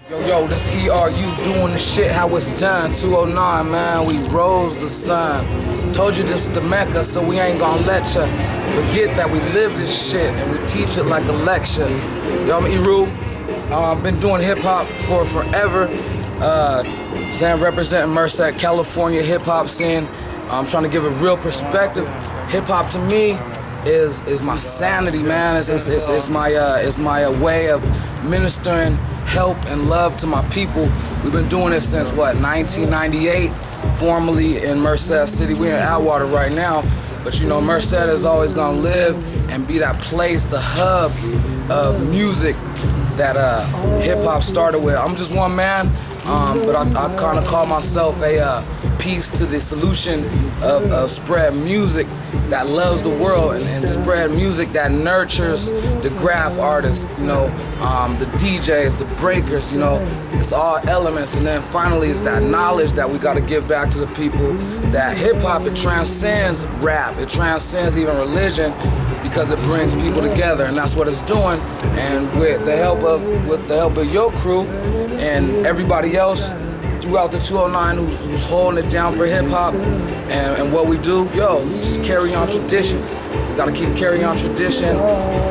Yo, this ERU doing the shit how it's done. 209, man, we rose the sun. Told you this is the Mecca, so we ain't gonna let ya forget that we live this shit and we teach it like a lecture. Yo, I'm ERU. Been doing hip hop for forever. Sam representing Merced, California hip hop scene. I'm trying to give a real perspective. Hip hop to me is my sanity, man. It's my way of ministering help and love to my people. We've been doing it since what, 1998, formerly in Merced City. We're in Atwater right now, but you know, Merced is always gonna live and be that place, the hub of music that hip hop started with. I'm just one man, but I kind of call myself a piece to the solution of spread music that loves the world and spread music that nurtures the graph artists, you know, the DJs, the breakers, you know, it's all elements. And then finally it's that knowledge that we got to give back to the people, that hip hop, it transcends rap, it transcends even religion, because it brings people together, and that's what it's doing. And with the help of your crew and everybody else throughout the 209 who's holding it down for hip-hop and what we do, yo, let's just carry on tradition. We gotta keep carrying on tradition.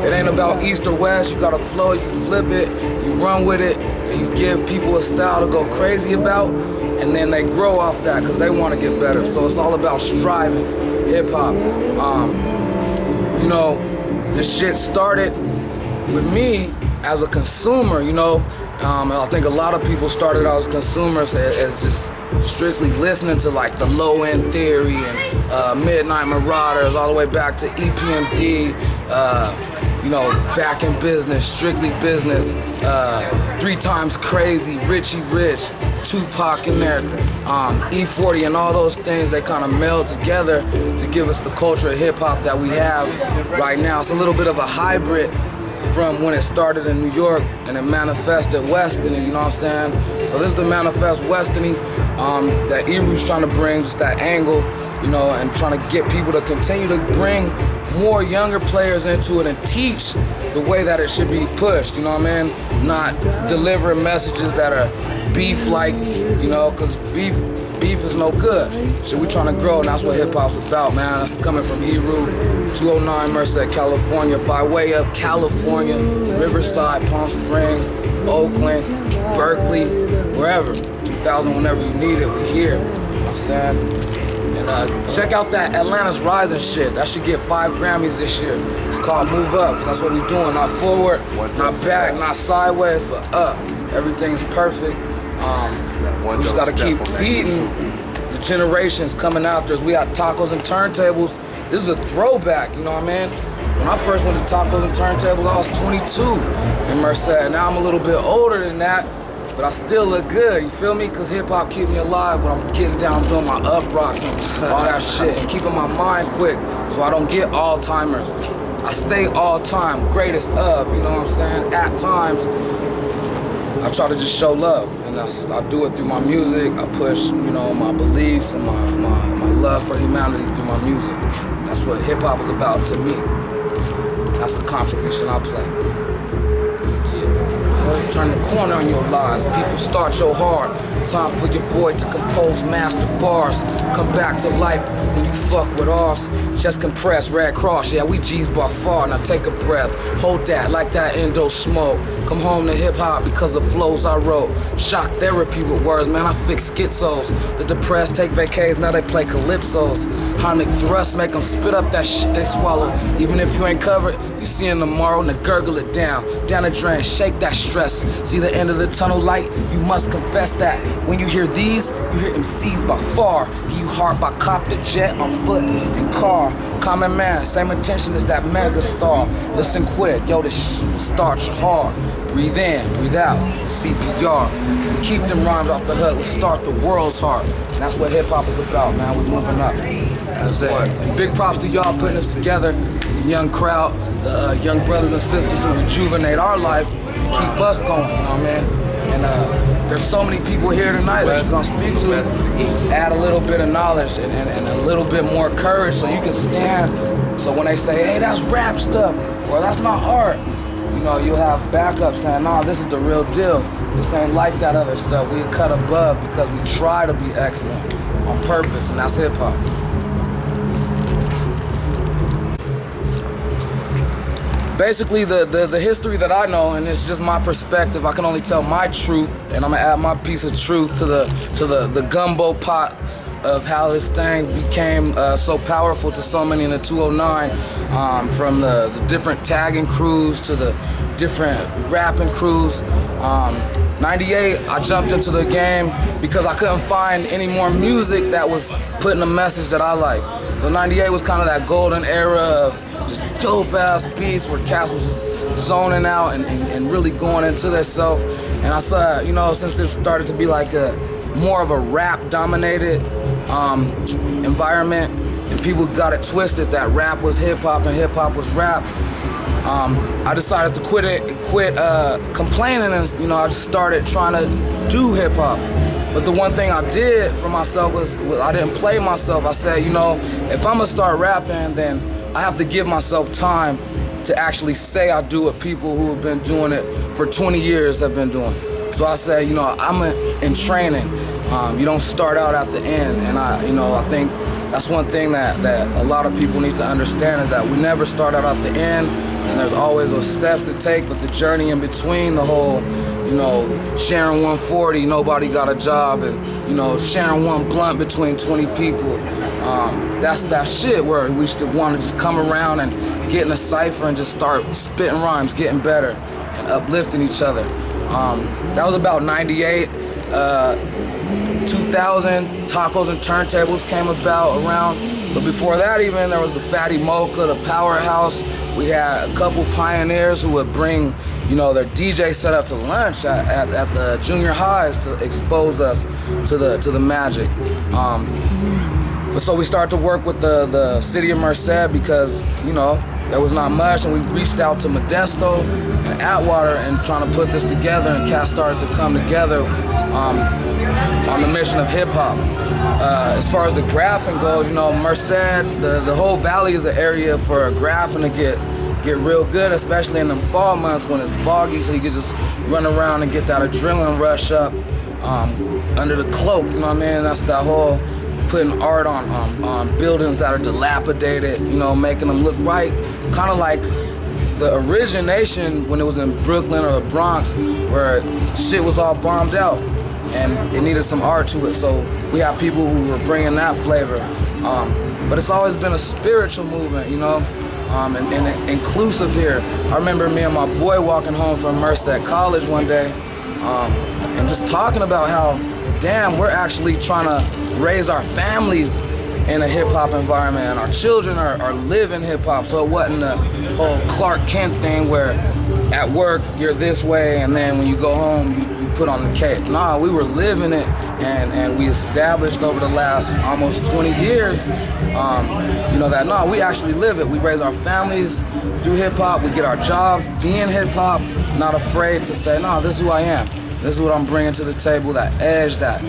It ain't about east or west. You gotta flow, you flip it, you run with it, and you give people a style to go crazy about, and then they grow off that because they want to get better. So it's all about striving, hip-hop. You know, this shit started with me as a consumer, you know. And I think a lot of people started out as consumers as just strictly listening to like the Low End Theory and Midnight Marauders, all the way back to EPMD, you know, Back in Business, Strictly Business, 3 Times Crazy, Richie Rich, Tupac in there, E40 and all those things, they kind of meld together to give us the culture of hip hop that we have right now. It's a little bit of a hybrid from when it started in New York and it manifested Westony, you know what I'm saying? So this is the manifest Westony that ERU's trying to bring, just that angle, you know, and trying to get people to continue to bring more younger players into it and teach the way that it should be pushed, you know what I mean? Not delivering messages that are beef-like, you know, because beef is no good. Shit, we trying to grow, and that's what hip-hop's about, man. That's coming from ERU, 209 Merced, California, by way of California, Riverside, Palm Springs, Oakland, Berkeley, wherever. 2000, whenever you need it, we here, you know what I'm saying? And check out that Atlantis Rising shit. That should get 5 Grammys this year. It's called Move Up, 'cause that's what we're doing. Not forward, not back, not sideways, but up. Everything's perfect. We just gotta keep beating the generations coming after us. We got tacos and turntables. This is a throwback, you know what I mean? When I first went to tacos and turntables, I was 22 in Merced. Now I'm a little bit older than that, but I still look good, you feel me? Because hip hop keep me alive when I'm getting down doing my up rocks and all that shit, and keeping my mind quick so I don't get all-timers. I stay all-time, greatest of, you know what I'm saying? At times, I try to just show love, and I do it through my music. I push, you know, my beliefs and my love for humanity through my music. That's what hip hop is about to me. That's the contribution I play. Yeah. Turn the corner on your lives. People start your heart. Time for your boy to compose master bars. Come back to life when you fuck with ours. Chest compressed, Red Cross, yeah, we G's by far. Now take a breath, hold that like that endo smoke. Come home to hip hop because of flows I wrote. Shock therapy with words, man, I fix schizos. The depressed take vacays, now they play calypsos. Harmonic thrusts make them spit up that shit they swallow. Even if you ain't covered, you see them tomorrow, now gurgle it down the drain, shake that stress. See the end of the tunnel light, you must confess that. When you hear these, you hear MCs by far. Give you heart by copter, jet, on foot, and car. Common man, same intention as that mega star. Listen quick, yo, this shit will start your heart. Breathe in, breathe out, CPR. Keep them rhymes off the hook, let's start the world's heart. And that's what hip hop is about, man, we're moving up. That's it. And big props to y'all putting this together, the young crowd, the young brothers and sisters who rejuvenate our life and keep us going, you know what I mean? And there's so many people here tonight that you're gonna speak to. Just add a little bit of knowledge and a little bit more courage so you can stand. So when they say, hey, that's rap stuff, or that's not art, you know, you'll have backup saying, nah, this is the real deal. This ain't like that other stuff. We cut above because we try to be excellent on purpose, and that's hip hop. Basically, the history that I know, and it's just my perspective, I can only tell my truth, and I'm gonna add my piece of truth to the gumbo pot of how this thing became so powerful to so many in the 209, from the different tagging crews to the different rapping crews. 98, I jumped into the game because I couldn't find any more music that was putting a message that I like. So 98 was kind of that golden era of just dope ass beats where cats was just zoning out and really going into themselves. And I saw, you know, since it started to be like more of a rap dominated environment, and people got it twisted that rap was hip hop and hip hop was rap. I decided to quit complaining, and you know, I just started trying to do hip hop. But the one thing I did for myself was I didn't play myself. I said, you know, if I'm gonna start rapping, then I have to give myself time to actually say I do what people who have been doing it for 20 years have been doing. So I said, you know, I'm in training. You don't start out at the end, and I think that's one thing that a lot of people need to understand, is that we never start out at the end, and there's always those steps to take, but the journey in between, the whole, you know, sharing 140, nobody got a job, and, you know, sharing one blunt between 20 people, that's that shit where we used to want to just come around and get in a cipher and just start spitting rhymes, getting better, and uplifting each other. That was about 98. 2000, tacos and turntables came about around, but before that even, there was the Fatty Mocha, the Powerhouse. We had a couple pioneers who would bring, you know, their DJ set up to lunch at the junior highs to expose us to the magic. But so we started to work with the city of Merced because, you know, there was not much, and we reached out to Modesto and Atwater and trying to put this together, and cats started to come together on the mission of hip hop. As far as the graphing goes, you know, Merced, the whole valley is an area for graphing to get real good, especially in the fall months when it's foggy, so you can just run around and get that adrenaline rush up under the cloak, you know what I mean? That's that whole putting art on buildings that are dilapidated, you know, making them look right, kind of like the origination when it was in Brooklyn or the Bronx, where shit was all bombed out and it needed some art to it. So we have people who were bringing that flavor. But it's always been a spiritual movement, you know, and inclusive here. I remember me and my boy walking home from Merced College one day and just talking about how, damn, we're actually trying to raise our families in a hip-hop environment, and our children are living hip-hop, so it wasn't the whole Clark Kent thing where at work you're this way and then when you go home you put on the cape. Nah, we were living it, and we established over the last almost 20 years, you know, that we actually live it. We raise our families through hip-hop, we get our jobs being hip-hop, not afraid to say, nah, this is who I am. This is what I'm bringing to the table, that edge, that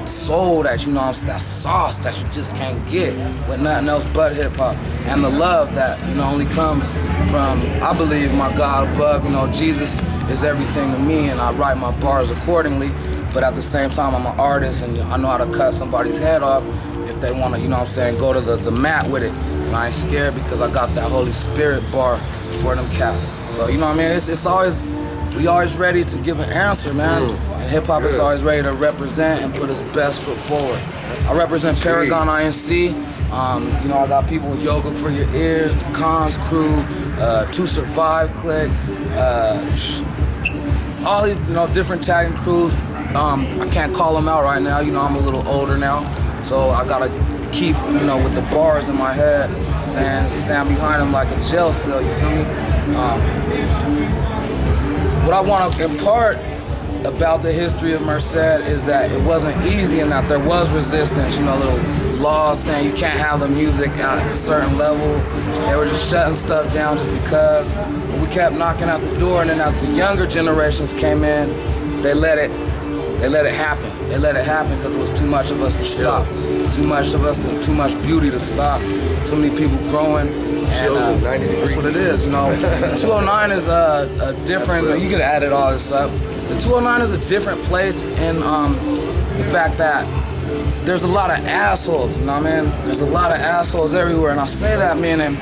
soul, that, you know, that sauce that you just can't get with nothing else but hip-hop. And the love that, you know, only comes from, I believe, my God above. You know, Jesus is everything to me, and I write my bars accordingly. But at the same time, I'm an artist, and I know how to cut somebody's head off if they want to, you know what I'm saying, go to the mat with it. And I ain't scared because I got that Holy Spirit bar for them cats. So, you know what I mean? It's always... We always ready to give an answer, man. And hip-hop is always ready to represent and put its best foot forward. I represent Paragon INC. You know, I got people with Yoga for Your Ears, the KONS crew, To Survive Click, all these, you know, different tagging crews. I can't call them out right now. You know, I'm a little older now, so I gotta keep, you know, with the bars in my head, saying stand behind them like a jail cell. You feel me? What I want to impart about the history of Merced is that it wasn't easy, and that there was resistance, you know, little laws saying you can't have the music at a certain level. They were just shutting stuff down just because. But we kept knocking at the door, and then as the younger generations came in, they let it happen. They let it happen because it was too much of us to stop. Too much of us and too much beauty to stop. Too many people growing And that's what it is, you know. The 209 is a different, you could add it all this up. The 209 is a different place in the fact that there's a lot of assholes, you know what I mean? There's a lot of assholes everywhere, and I say that meaning,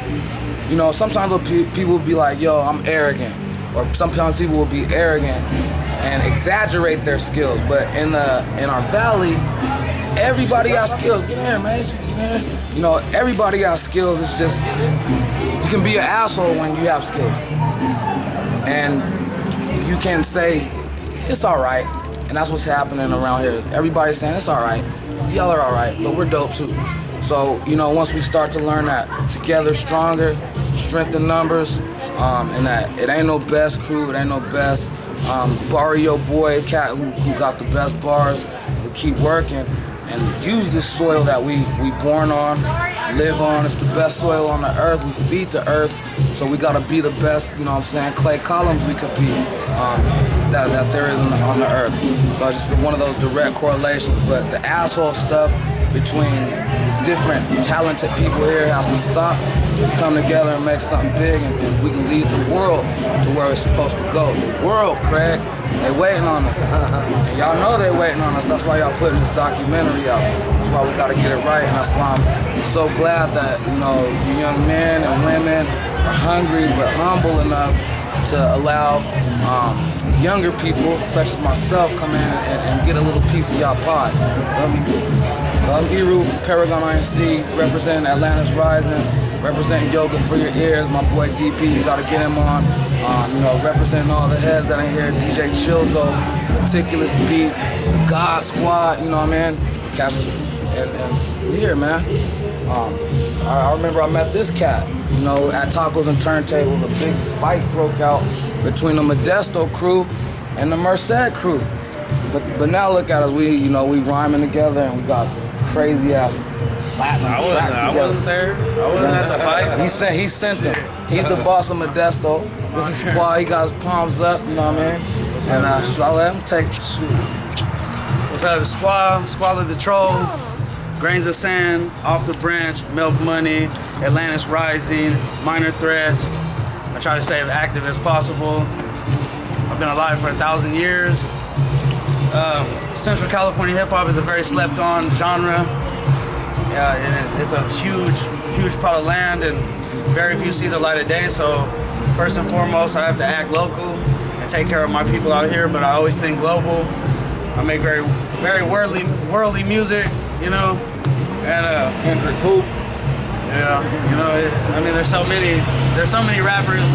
you know, sometimes people will be like, yo, I'm arrogant. Or sometimes people will be arrogant and exaggerate their skills. But in our valley, everybody got skills. Get in here, man. Get in here. You know, everybody got skills. It's just, you can be an asshole when you have skills. And you can say, it's all right. And that's what's happening around here. Everybody's saying, it's all right. Y'all are all right, but we're dope too. So, you know, once we start to learn that together, stronger, strength in numbers, and that it ain't no best crew, it ain't no best barrio boy cat who got the best bars. We keep working and use this soil that we born on, live on. It's the best soil on the earth. We feed the earth, so we gotta be the best, you know what I'm saying, clay columns we could be that there is on the earth. So it's just one of those direct correlations, but the asshole stuff between different talented people here has to stop. We come together and make something big, and we can lead the world to where it's supposed to go. The world, Craig, they waiting on us. And y'all know they waiting on us. That's why y'all putting this documentary out. That's why we gotta get it right, and that's why I'm so glad that, you know, you young men and women are hungry but humble enough to allow younger people, such as myself, come in and get a little piece of y'all pie. So I'm Eru from Paragon INC, representing Atlantis Rising, representing Yoga for Your Ears. My boy DP, you gotta get him on. You know, representing all the heads that ain't here, DJ Chilzo, Meticulous Beats, the God Squad, you know what I mean? Catch us, and we here, man. I remember I met this cat, you know, at Tacos and Turntables. A big fight broke out between the Modesto crew and the Merced crew. But now look at us, we rhyming together, and we got crazy ass Latin tracks together. I wasn't there. I wasn't at the fight. He sent them. He's the boss of Modesto. This is Squad. He got his palms up, you know what I mean? And I let him take the shoot. What's up, Squad? Squad the Troll. Grains of Sand, Off the Branch, Milk Money, Atlantis Rising, Minor Threats. I try to stay as active as possible. I've been alive for 1,000 years. Central California hip hop is a very slept on genre. Yeah, and it's a huge part of land, and very few see the light of day. So first and foremost, I have to act local and take care of my people out here, but I always think global. I make very worldly music, you know, and Kendrick Hoop. Yeah, you know, I mean, there's so many rappers,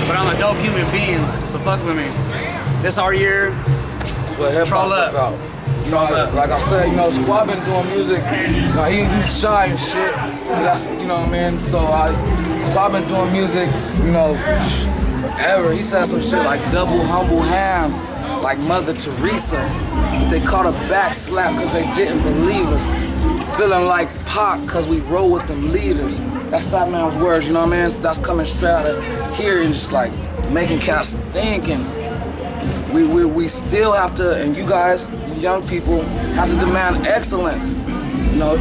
but I'm a dope human being, so fuck with me. This our year. That's what hip hop's about. You know, like I said, you know, Squad been doing music. You know, he's shy and shit. That's, you know what I mean. So Squad been doing music, you know, forever. He said some shit like double humble hands, like Mother Teresa. But they caught a back slap because they didn't believe us. Feeling like Pac because we roll with them leaders. That's that man's words, you know what I mean? So that's coming straight out of here and just like making cats think. And we still have to, and you guys, young people, have to demand excellence. You know,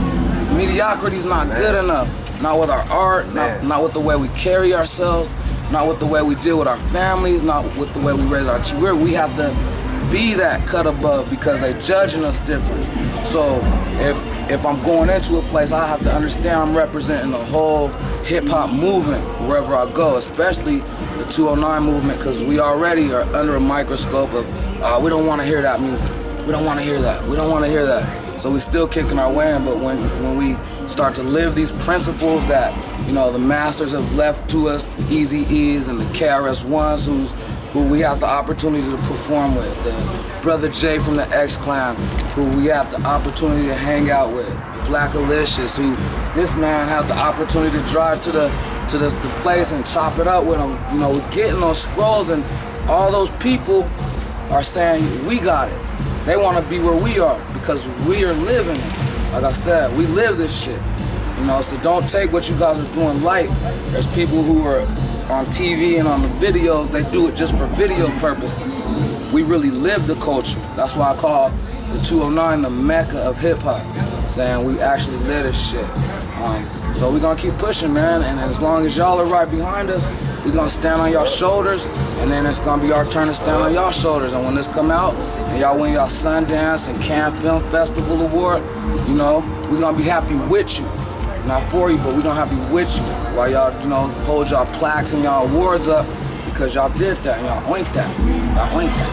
mediocrity's not good enough. Not with our art, not with the way we carry ourselves, not with the way we deal with our families, not with the way we raise our children. We have to be that cut above because they judging us different. So if I'm going into a place, I have to understand I'm representing the whole hip-hop movement wherever I go, especially the 209 movement, because we already are under a microscope of, we don't want to hear that music. We don't want to hear that. We don't want to hear that. So we're still kicking our way in, but when we start to live these principles that, you know, the masters have left to us, the Eazy-E's and the KRS-Ones, who we have the opportunity to perform with, the Brother Jay from the X-Clan, who we have the opportunity to hang out with, Black Alicious, who this man had the opportunity to drive to the place and chop it up with him. You know, we're getting those scrolls, and all those people are saying, we got it. They want to be where we are because we are living it. Like I said, we live this shit. You know, so don't take what you guys are doing light. There's people who are on TV and on the videos, they do it just for video purposes. We really live the culture. That's why I call the 209 the Mecca of hip hop. Saying we actually live this shit. So we're gonna keep pushing, man, and as long as y'all are right behind us, we're gonna stand on y'all shoulders, and then it's gonna be our turn to stand on y'all shoulders. And when this come out, and y'all win y'all Sundance and Cannes Film Festival Award, you know, we're gonna be happy with you. Not for you, but we're gonna be happy with you while y'all, you know, hold y'all plaques and y'all awards up, because y'all did that and y'all oinked that. Y'all oinked that.